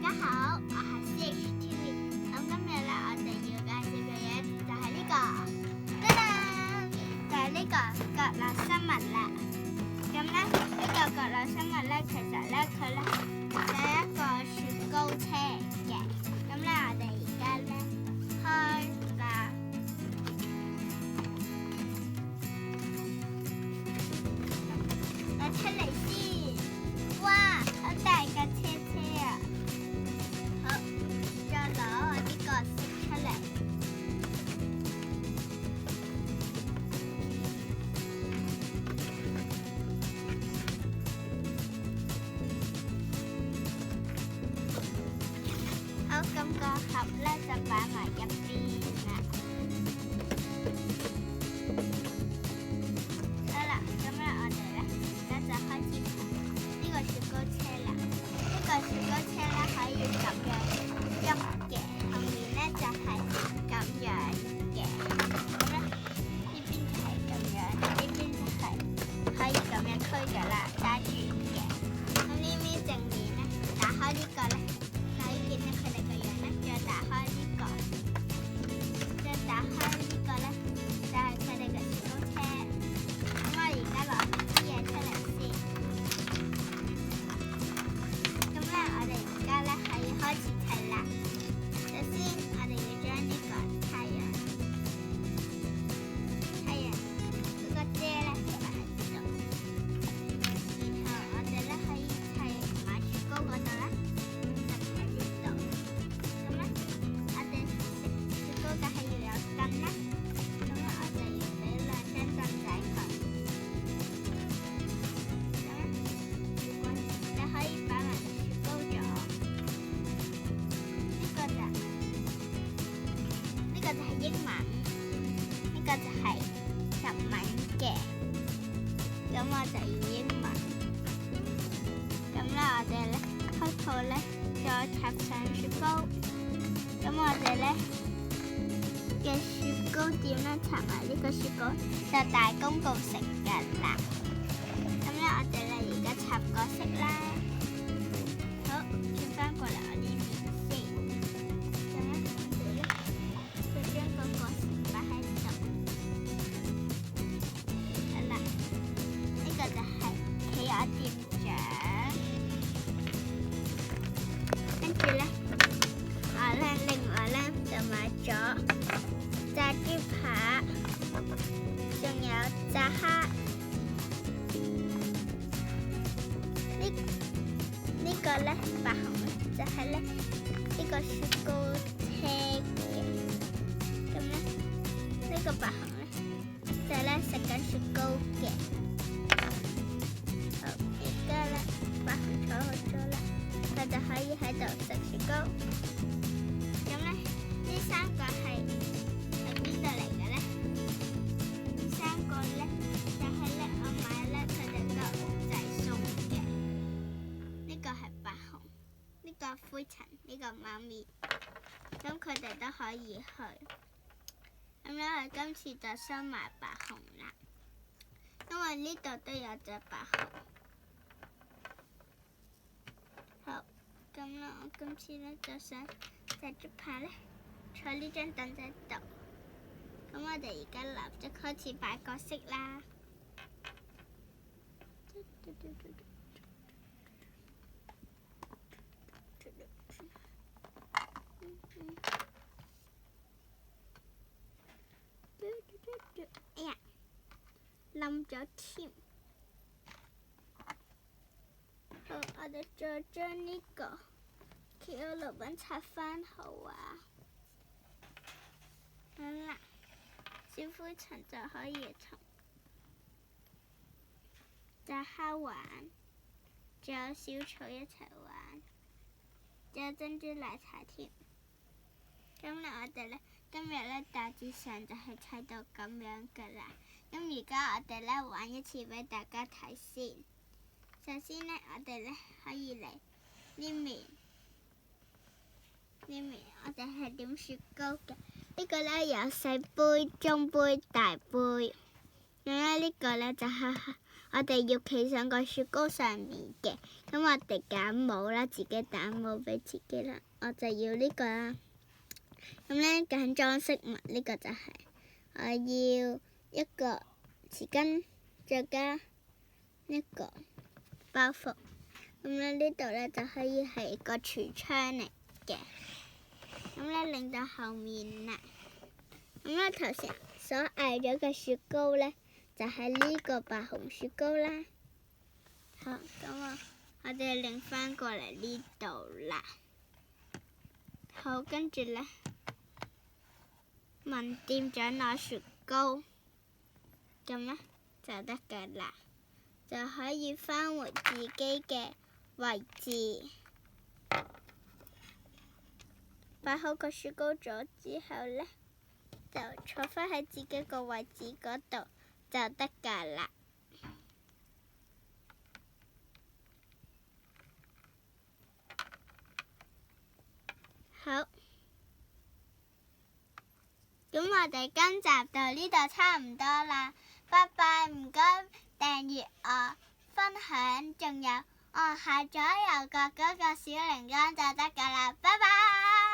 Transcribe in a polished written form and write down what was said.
家好，我係 CHTV。咁今日咧，我哋要介紹嘅嘢就係呢個，噔噔，就係呢個角落生物啦。咁咧，呢個角落生物咧，其實咧佢咧有一個雪糕車嘅。咁咧，我哋而家咧開啦，攞出嚟先。哇，好大架車車啊！好，再攞我呢個食出嚟。好，咁個盒咧就擺埋一邊啦。好啦，咁咧我哋咧而家就開始呢個雪糕車啦。呢個雪糕車咧可以咁樣喐嘅，後面咧就係咁樣嘅。咁咧呢邊就係咁樣，呢邊就係可以咁樣推咗啦，揸住嘅。咁呢邊正面咧，打開呢個咧，可以見到佢哋個樣咧。再打開呢個，再打開呢個咧，就係佢哋嘅雪糕車。咁我而家攞啲嘢出嚟先。咁咧，我哋而家咧可以開始砌啦。首先，我哋要將呢個太陽嗰個遮咧擺喺度，然後我哋咧可以砌埋雪糕嗰度咧，就喺呢度。咁咧，我哋食雪糕梗係要有燈啦。咁咧，我哋要俾兩張燈仔佢。咁咧，你可以擺埋個雪糕咗。呢個就係英文，呢個就係日文嘅。咁我就要英文。咁咧，我哋咧開鋪咧，再插上雪糕。咁我哋咧嘅雪糕點咧插埋呢個雪糕，就大公報食㗎啦。咁咧，我哋咧而家插角色啦。好，轉翻過嚟我呢邊先。咁咧，我哋咧就將個角色擺喺度。好啦，呢個就係企鵝店長。跟住咧，我咧另外咧就買咗炸豬扒，仲有炸蝦。呢個咧白熊咧就係咧呢個雪糕車嘅。咁咧呢個白熊咧就係咧食緊雪糕嘅。好，而家咧白熊坐好咗啦，佢就可以喺度食雪糕。咁咧呢三個係邊度嚟嘅咧？呢三個咧就係咧我買咧佢哋個仔送嘅。呢個係白熊，呢個灰塵，呢個貓咪。咁佢哋都可以去。咁咧我今次就收埋白熊啦，因為呢度都有隻白熊。好，咁咧我今次咧就想炸豬扒咧坐呢張凳仔度。咁我哋而家立即開始擺角色啦。哎呀，冧咗添。好，我哋再將呢個企鵝老闆拆翻好啊。好啦，小灰塵就可以同炸蝦玩，仲有小草一齊玩，仲有珍珠奶茶添。咁咧，我哋咧今日咧大致上就係砌到咁樣噶啦。咁而家我哋咧玩一次俾大家睇先。首先咧，我哋咧可以嚟呢面，我哋係點雪糕嘅。呢個咧有細杯、中杯、大杯。咁咧呢個咧就係我哋要企上個雪糕上面嘅。咁我哋揀帽啦，自己打帽俾自己啦。我就要呢個啦。咁咧揀裝飾物，呢個就係我要一個匙羹，再加一個包袱。咁咧呢度咧就可以係個櫥窗嚟嘅。咁咧令到後面啦。咁咧頭先所嗌咗嘅雪糕咧，就係呢個白紅雪糕啦。好，咁我哋擰翻過嚟呢度啦。好，跟住咧問店長攞雪糕，咁咧就得㗎啦，就可以返回自己嘅位置。擺好個雪糕咗之後咧，就坐返喺自己個位置嗰度就得㗎啦。好，咁我哋今集到呢度差唔多啦，拜拜！唔該訂閱我、分享，仲有下左右角嗰個小鈴鐺就得㗎啦，拜拜！